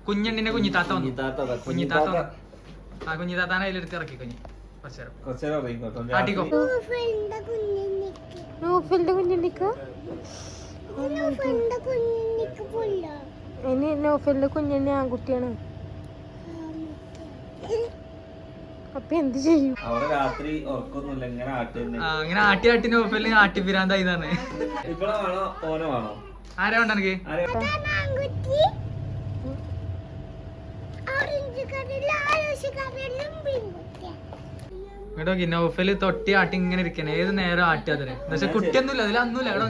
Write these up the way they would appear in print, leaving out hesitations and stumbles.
കുഞ്ഞണ്ണിന്റെ കുഞ്ഞിത്താത്ത വന്നു. കുഞ്ഞിത്താത്ത ആ കുഞ്ഞിത്താത്താനെ അതിലെടുത്ത് ഇറക്കി കുഞ്ഞി ആട്ടിക്കോ. നൗഫലിന്റെ കുഞ്ഞണ്ണിക്ക് ഇനി നൗഫലിന്റെ കുഞ്ഞണ്ണി ആൺകുട്ടിയാണ്. അപ്പൊ എന്ത് ചെയ്യും? അങ്ങനെ ആട്ടി ആട്ടി നൗഫലിന് ആട്ടിപ്പിരാന്തായി തന്നെ. ആരാ വേണ്ട എനിക്ക് കേട്ടോ. നൗഫല് തൊട്ടി ആട്ടി ഇങ്ങനെ ഇരിക്കണേ, ഏത് നേരം ആട്ടി അതിന്. പക്ഷെ കുട്ടിയൊന്നുമില്ല അതിലൊന്നുമില്ല കേട്ടോ.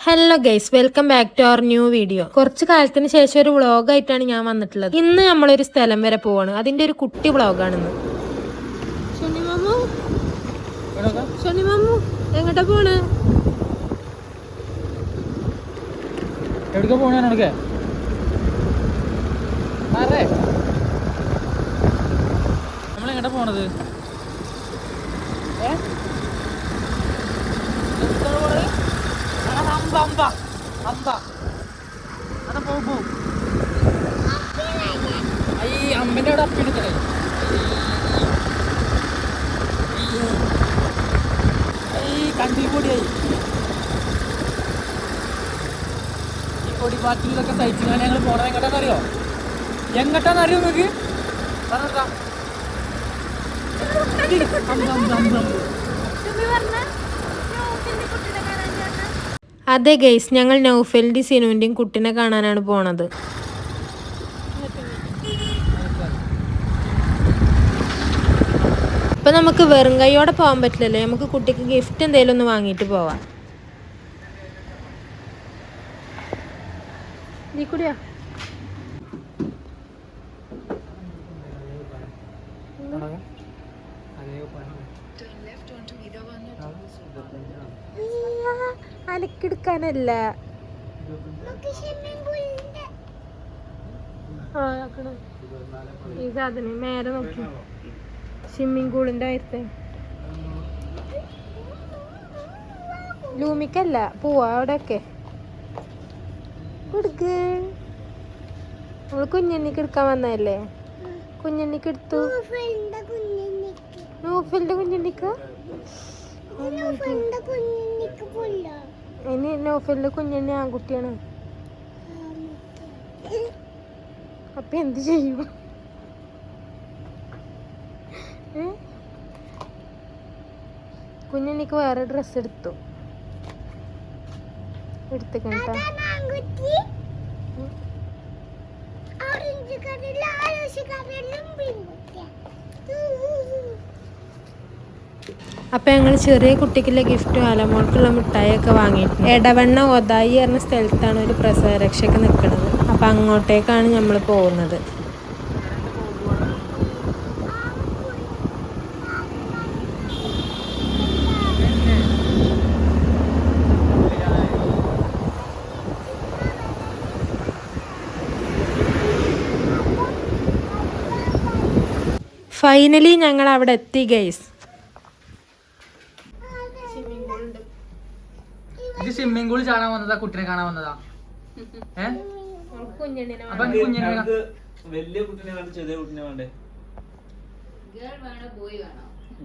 Hello guys, welcome back to our new video. കുറച്ച് കാലത്തിന് ശേഷം ഒരു വ്ളോഗായിട്ടാണ് ഞാൻ വന്നിട്ടുള്ളത്. ഇന്ന് നമ്മളൊരു സ്ഥലം വരെ പോവാണ്. അതിന്റെ ഒരു കുട്ടി വ്ളോഗാണെന്ന്. എങ്ങോട്ടാ പോണ്? എവിടേക്കാ പോണേ? നമ്മളെങ്ങട്ടാ പോണത്? ഈ അമ്പന്റെ അവിടെ അപ്പിയെടുക്കണേ. ഈ കണ്ടിൽ പൊടിയായി. ഈ പൊടി പാറ്റിലൊക്കെ സഹിച്ചാണ് ഞങ്ങൾ പോണത്. എങ്ങോട്ടാന്നറിയോ? എങ്ങോട്ടാന്നറിയോ നിങ്ങൾക്ക്? അതെ ഗൈസ്, ഞങ്ങൾ നൗഫലിന്റെയും സിനുവിന്റെയും കുട്ടിനെ കാണാനാണ് പോണത്. ഇപ്പൊ നമുക്ക് വെറും കൈയോടെ പോകാൻ പറ്റില്ലല്ലോ. നമുക്ക് കുട്ടിക്ക് ഗിഫ്റ്റ് എന്തെങ്കിലും ഒന്ന് വാങ്ങിയിട്ട് പോവാം. നീ കൂടിയാ? അനക്കെടുക്കാനല്ല, ഈ സാധനം നേരെ നോക്കി. സ്വിമ്മിങ് പൂളിന്റെ ആയിരത്തെ ലൂമിക്കല്ല, പോവാ അവിടെയൊക്കെ കൊടുക്ക്. നമ്മള് കുഞ്ഞണ്ണിക്ക് എടുക്കാൻ വന്നതല്ലേ. കുഞ്ഞണ്ണിക്ക് എടുത്തു. നൗഫലിന്റെ കുഞ്ഞണ്ണിക്ക് ഇനി നൗഫലിന്റെ കുഞ്ഞണ്ണി ആൺകുട്ടിയാണ്. അപ്പൊ എന്ത് ചെയ്യും? കുഞ്ഞണ്ണിക്ക് വേറെ ഡ്രസ്സ് എടുത്തു. എടുത്തേക്കട്ടോ. അപ്പൊ ഞങ്ങൾ ചെറിയ കുട്ടിക്കുള്ള ഗിഫ്റ്റും അലമോൾക്കുള്ള മിഠായിയൊക്കെ വാങ്ങിയിട്ട് എടവണ്ണ ഒതായി പറഞ്ഞ സ്ഥലത്താണ് ഒരു പ്രസവരക്ഷയ്ക്ക് നിൽക്കുന്നത്. അപ്പൊ അങ്ങോട്ടേക്കാണ് നമ്മൾ പോകുന്നത്. ഫൈനലി ഞങ്ങൾ അവിടെ എത്തി ഗൈസ്. ഇത് സ്വിമ്മിംഗ് പൂളിൽ ചാടാൻ വന്നതാ, കുട്ടിനെ കാണാൻ വന്നതാ? വലിയ കുട്ടിനെ വേണ്ട, ചെറിയ കുട്ടിനെ വേണ്ടേ?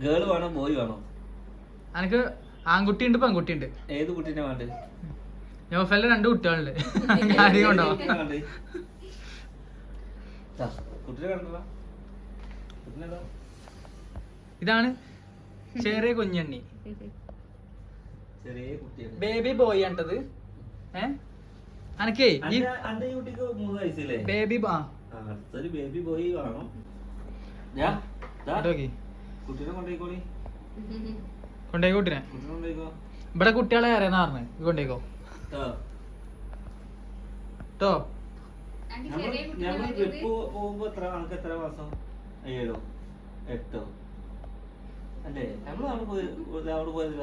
ഗേൾ വേണോ ബോയ് വേണോ? എനിക്ക് ആൺകുട്ടി ഉണ്ട് പെൺകുട്ടി ഉണ്ട്. ഏത് കുട്ടീനെ വേണ്ടേ? നൗഫലിന്റെ 2 കുട്ടികളുണ്ട്. ആരെയും കൊണ്ടോ? കുട്ടിനെ കണ്ടോ? ഇതാണ് ചെറിയ കുഞ്ഞണ്ണി, ബേബി ബോയ് ആണ്ടത്. അനക്കേ ബേബി ബേബി ബോയ് വേണം. കൊണ്ടേക്കോ കുട്ടിനെ. ഇവിടെ കുട്ടികളെ അറിയാന്ന് പറഞ്ഞു. കൊണ്ടേക്കോ ട്ടോ. പോകുമ്പോ എത്ര മാസം? 7 8 അല്ലേ? അവിടെ പോയത്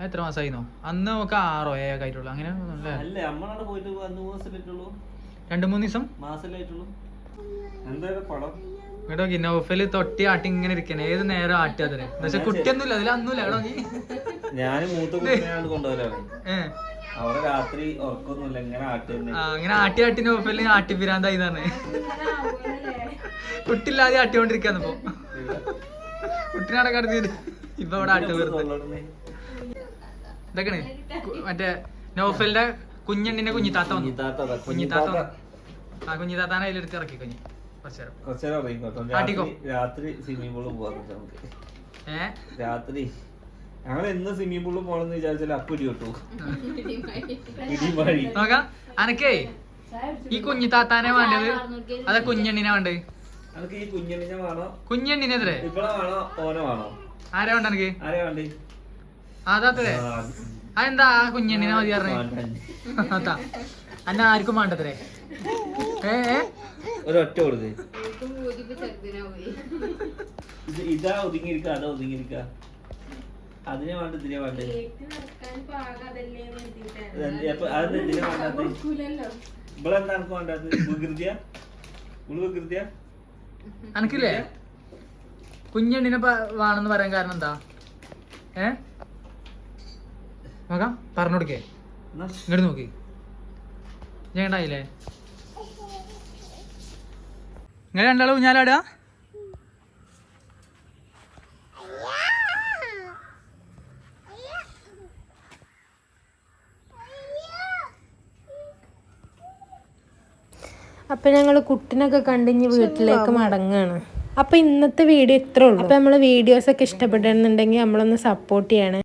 എത്ര മാസമായിരുന്നോ? അന്ന് നമുക്ക് 6 7 ആയിട്ടുള്ളൂ. അങ്ങനെ അല്ലേ? നമ്മളവിടെ പോയിട്ട് 3 ദിവസമായിട്ടുള്ളൂ. 2-3 ദിവസം മാസമായിട്ടുള്ളൂ. എന്തായാലും പടം കേട്ടോ. നൗഫല് തൊട്ടി ആട്ടി ഇങ്ങനെ ഇരിക്കണേ, ഏത് നേരം ആട്ടി അതിന്. പക്ഷെ കുട്ടിയൊന്നുമില്ല അതിലൊന്നുമില്ല കേട്ടോ. ഞാൻ മൂത്ത കുട്ടിനെയാണ് കൊണ്ടുപോകലാണ്. അവിടെ രാത്രി ഉറക്കൊന്നുമില്ല, ഇങ്ങനെ ആട്ടി തന്നെ. അങ്ങനെ ആട്ടി ആട്ടി നോപ്പല് ആട്ടിപ്പിരാന്തായി തന്നെ. കുട്ടില്ലാതെ ആട്ടിക്കൊണ്ടിരിക്കാന്ന് ഇപ്പൊ. കുട്ടിനാടെ കടത്തിട്ട് ഇപ്പൊ അവിടെ ആട്ടി വരുന്നത്. ഇതൊക്കെയാണ് മറ്റേ നോഫലിന്റെ കുഞ്ഞെണ്ണിന്റെ കുഞ്ഞിത്താത്ത വന്നു. കുഞ്ഞിത്താത്ത ആ കുഞ്ഞിത്താത്താനെ അതിലെടുത്ത് ഇറക്കി കഴിഞ്ഞു കുറച്ചേരം ഇറങ്ങിക്കോട്ടോ. രാത്രി സ്വിമ്മിംഗ് പൂളിൽ പോവാ നമുക്ക്. രാത്രി ഞങ്ങൾ എന്ന് സ്വിമ്മിംഗ് പൂളിൽ പോകണമെന്ന് വിചാരിച്ചാൽ അപ്പൊ ഇടി കിട്ടു. നോക്കാം അനക്കേ ഈ കുഞ്ഞിത്താത്താനെ വേണ്ടത് അതെ കുഞ്ഞെണ്ണിനെ വേണ്ടത്? അനക്ക് ഈ കുഞ്ഞെണ്ണിനെ വേണോ? കുഞ്ഞെണ്ണിനെതിരെ ഇപ്പളെ വേണോ ഓനെ വേണോ? ആരാ വേണ്ട എനിക്ക്? ആരെയാ വേണ്ടേ? അതാത്തേ അതെന്താ ആ കുഞ്ഞെണ്ണിനെ മതി പറഞ്ഞേ? അതാ അന്ന ആർക്കും വേണ്ടത്രേ. ഒരൊറ്റ കൊടുക്ക്. ഇതാ ഒതുങ്ങിയിരിക്ക, അതാ ഒതുങ്ങിയിരിക്ക. അതിനെ വേണ്ട, ഇതിനെ വേണ്ട. അതെന്തിനെ വേണ്ടാത്ത? ഇവളെന്താ എനിക്ക് വേണ്ടാത്ത? വികൃതിയാ? വികൃതിയാ? അനക്കില്ലേ കുഞ്ഞെണ്ണിനെ വേണമെന്ന് പറയാൻ കാരണം എന്താ? നോക്കാം പറഞ്ഞു കൊടുക്കേ. ഇങ്ങോട്ട് നോക്കി ചെയ്യണ്ടായില്ലേ? ഇങ്ങനെ രണ്ടാളും ഊഞ്ഞാലാടുക. അപ്പം ഞങ്ങൾ കുട്ടിനൊക്കെ കണ്ടിഞ്ഞ് വീട്ടിലേക്ക് മടങ്ങുകയാണ്. അപ്പോൾ ഇന്നത്തെ വീഡിയോ ഇത്രേ ഉള്ളൂ. അപ്പോൾ നമ്മൾ വീഡിയോസൊക്കെ ഇഷ്ടപ്പെടുന്നുണ്ടെങ്കിൽ നമ്മളൊന്ന് സപ്പോർട്ട് ചെയ്യണേ.